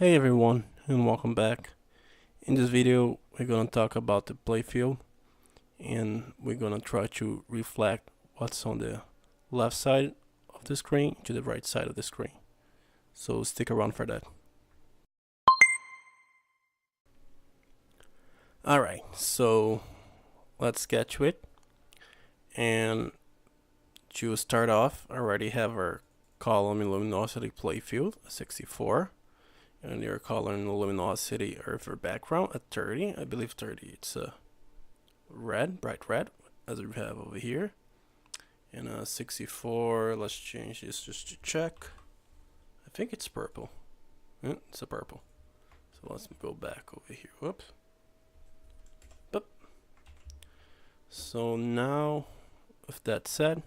Hey everyone, and welcome back. In this video we're gonna talk about the playfield, and we're gonna try to reflect what's on the left side of the screen to the right side of the screen. So stick around for that. Alright, so let's get to it. And to start off, I already have our column in luminosity playfield 64. And your color and luminosity are for background at 30. I believe 30 it's red, bright red, as we have over here. And 64, let's change this just to check. I think it's purple. It's a purple. So let's go back over here. Whoops. Boop. So now, with that said,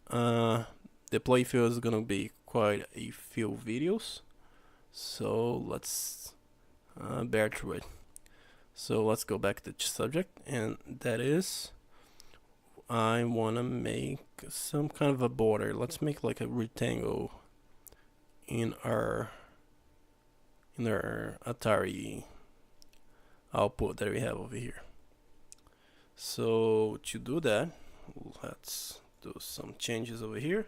the playfield is gonna be quite a few videos. So let's bear through it. So let's go back to the subject, and that is I want to make some kind of a border. Let's make like a rectangle in our Atari output that we have over here. So to do that, let's do some changes over here.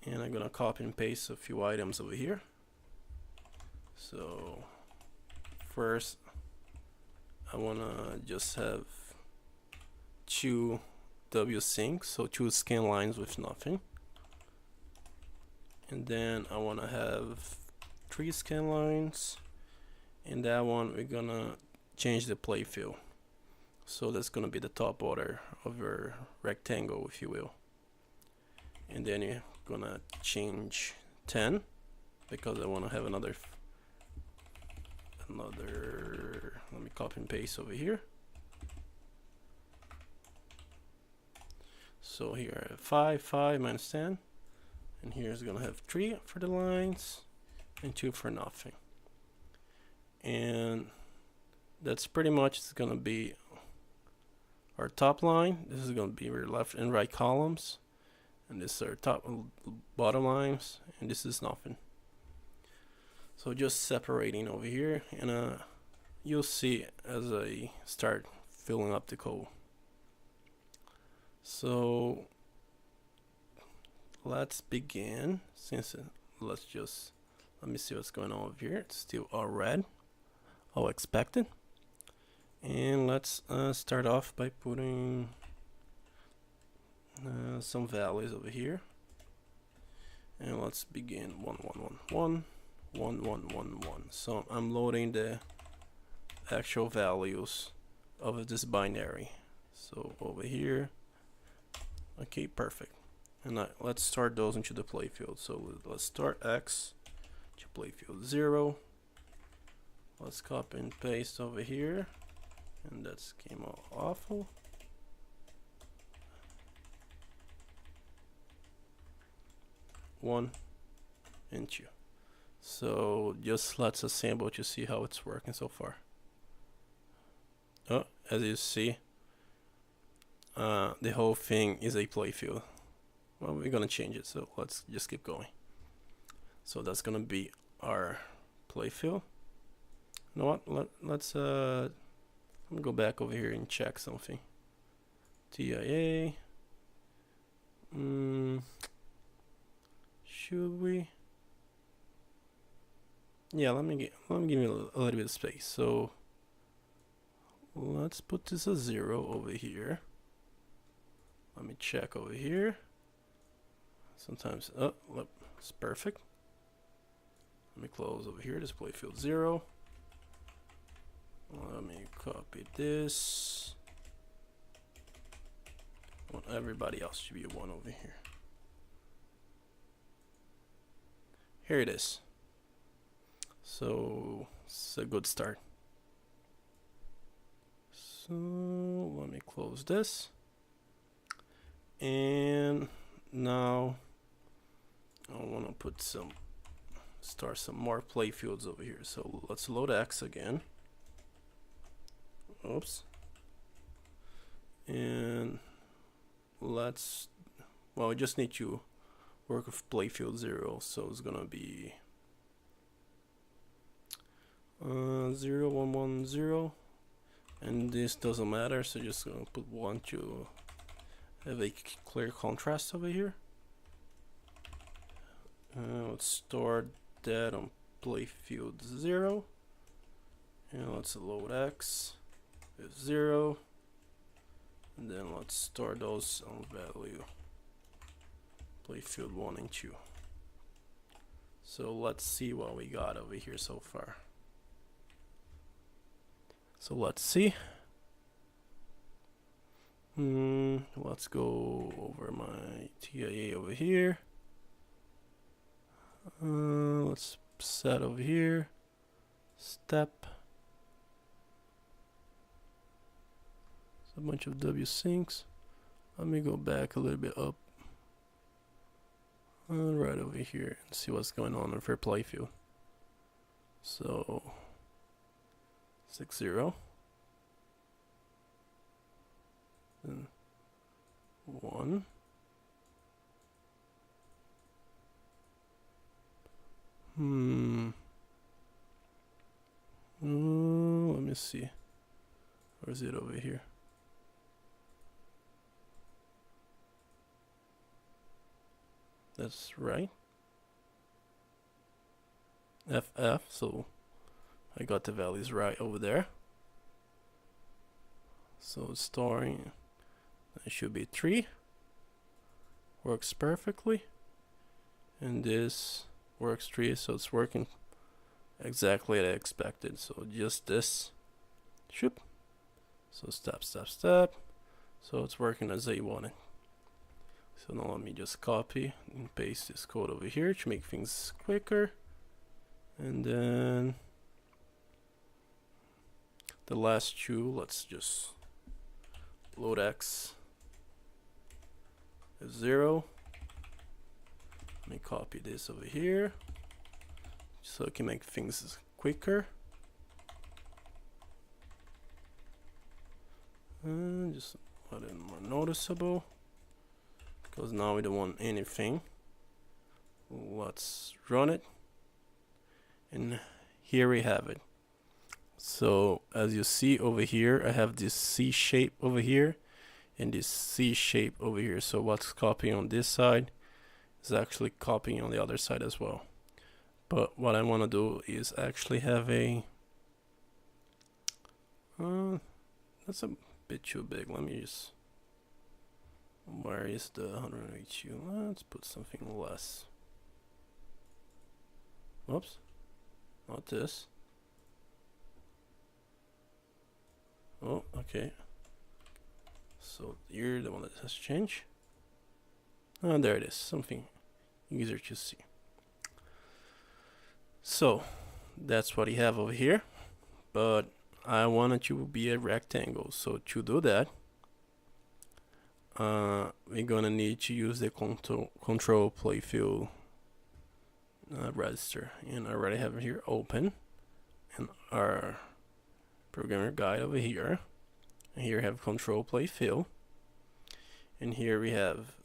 And I'm gonna copy and paste a few items over here. So first I wanna just have two W-syncs, so two scan lines with nothing. And then I wanna have three scan lines. And that one we're gonna change the playfield. So that's gonna be the top border of your rectangle, if you will. And then you're gonna change 10 because I want to have another let me copy and paste over here. So here I have 5 minus 10, and here's gonna have 3 for the lines and 2 for nothing. And that's pretty much it's gonna be our top line. This is gonna be your left and right columns. And this is our top and bottom lines, and this is nothing. So just separating over here, and you'll see as I start filling up the code. So let's begin. Let me see what's going on over here. It's still all red, all expected. And let's start off by putting some values over here, and let's begin 1 1 1 1 1 1 1 1. So I'm loading the actual values of this binary. So over here, okay, perfect. And let's start those into the playfield. So let's start X to playfield 0. Let's copy and paste over here, and that came out awful. One and 2. So just let's assemble to see how it's working so far. Oh, as you see, the whole thing is a playfield. Well, we're gonna change it, so let's just keep going. So that's gonna be our playfield. You know what? Let's let me go back over here and check something. TIA. Should we? Yeah, let me give me a little bit of space. So let's put this a 0 over here. Let me check over here. Sometimes, oh, look, it's perfect. Let me close over here. This playfield 0. Let me copy this. I want everybody else to be a 1 over here. Here it is. So it's a good start. So let me close this. And now I want to put start some more playfields over here. So let's load X again. Oops. And we just need to work with playfield 0, so it's gonna be 0 1 1 0, and this doesn't matter, so just gonna put 1 to have a clear contrast over here. Let's store that on Playfield 0, and let's load X is 0, and then let's store those on value Playfield 1 and 2. So let's see what we got over here so far. So let's see. Let's go over my TIA over here. Let's set over here. Step. It's a bunch of W syncs. Let me go back a little bit up. Right over here and see what's going on with our Playfield. So 6-0. Then 1. Let me see. Or is it over here? That's right. FF, so I got the values right over there. So storing, it should be 3. Works perfectly. And this works 3, so it's working exactly as I expected. So just this. Shoop. So step, step, step. So it's working as I wanted. So now let me just copy and paste this code over here to make things quicker. And then the last 2, let's just load X is 0. Let me copy this over here so I can make things quicker. And just let it more noticeable, because now we don't want anything. Let's run it, and here we have it. So as you see over here, I have this C shape over here and this C shape over here. So what's copying on this side is actually copying on the other side as well. But what I want to do is actually have a that's a bit too big. Let me just, where is the 182? Let's put something less. Whoops, not this. Oh, okay. So you're the one that has changed. Oh, there it is. Something easier to see. So that's what you have over here. But I want it to be a rectangle. So to do that, we're gonna need to use the control Playfield register, and I already have it here open, and our programmer guide over here. And here we have control Playfield, and here we have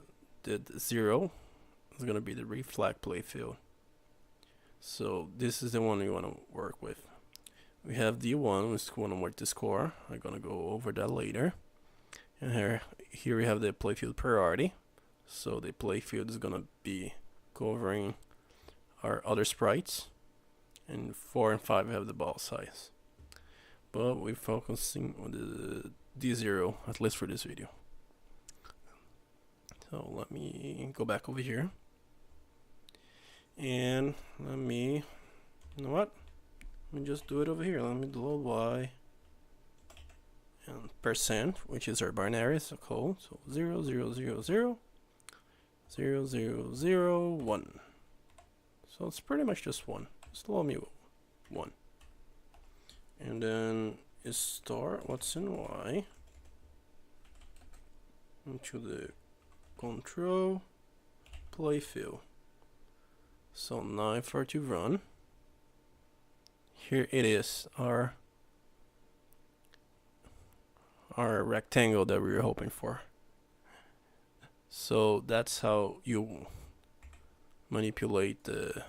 the 0. It's gonna be the reflag Playfield. So this is the one we want to work with. We have D1, which is want to work the score. I'm gonna go over that later. And here we have the Playfield priority. So the Playfield is gonna be covering our other sprites, and 4 and 5 have the ball size. But we're focusing on the D0, at least for this video. So let me go back over here. And let me, you know what? Let me just do it over here. Let me load Y and %, which is our binary code. So 0 0 0 0 0 0 0 1. So it's pretty much just 1. Just load me 1. And then is store what's in Y into the control Playfield. So now for to run, here it is, our rectangle that we were hoping for. So that's how you manipulate the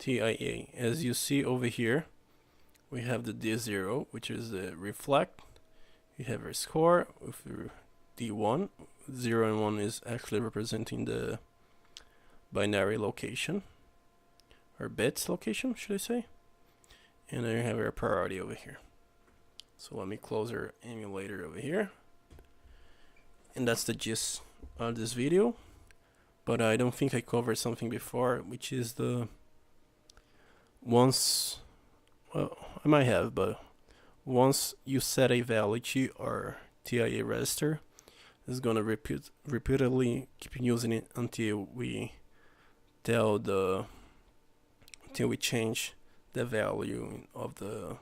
TIA. As you see over here, we have the D0, which is the reflect. You have our score with your D1. 0 and 1 is actually representing the binary location, or bits location, should I say. And then you have our priority over here. So let me close our emulator over here. And that's the gist of this video. But I don't think I covered something before, which is the well, I might have, but once you set a value to our TIA register, it's gonna repeatedly keep using it until we change the value of the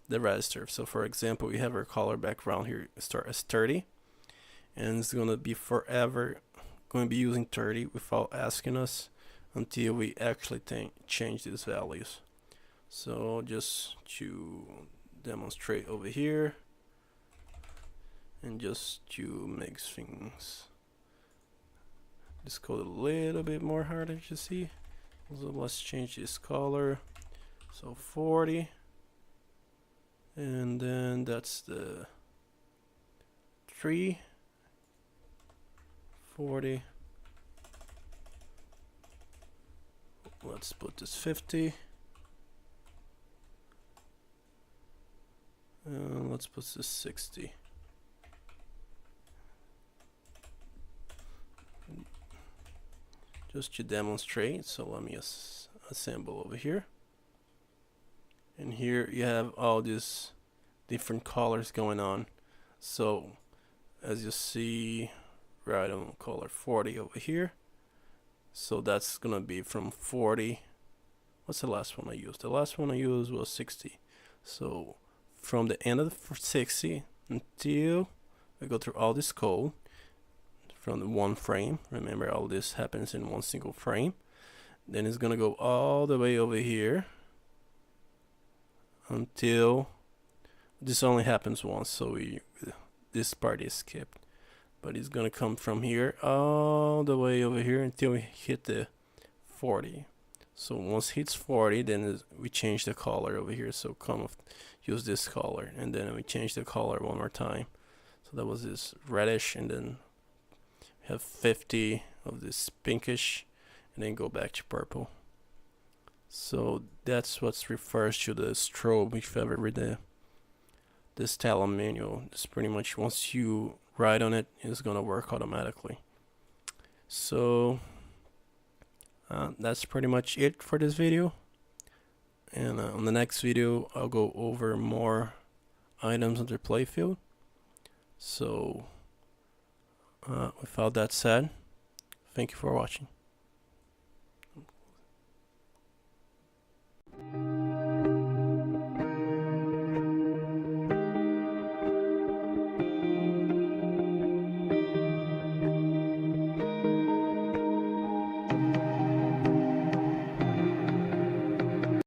register. So for example, we have our color background here start as 30, and it's gonna be forever going to be using 30 without asking us until we actually change these values. So just to demonstrate over here, and just to make things this code a little bit more harder to see. So let's change this color, so 40, and then that's the 3, 40. Let's put this 50, and let's put this 60. Just to demonstrate, so let me assemble over here. And here you have all these different colors going on. So as you see, right on color 40 over here. So that's gonna be from 40. What's the last one I used? The last one I used was 60. So from the end of the 60 until I go through all this code from the one frame. Remember, all this happens in one single frame. Then it's gonna go all the way over here until this only happens once, so this part is skipped. But it's gonna come from here all the way over here until we hit the 40. So once it hits 40, then we change the color over here. So use this color, and then we change the color one more time. So that was this reddish, and then we have 50 of this pinkish, and then go back to purple. So that's what refers to the strobe. If you ever read this Talon manual, it's pretty much once you write on it, it's gonna work automatically. So that's pretty much it for this video. And on the next video, I'll go over more items under Playfield. So without that said, thank you for watching.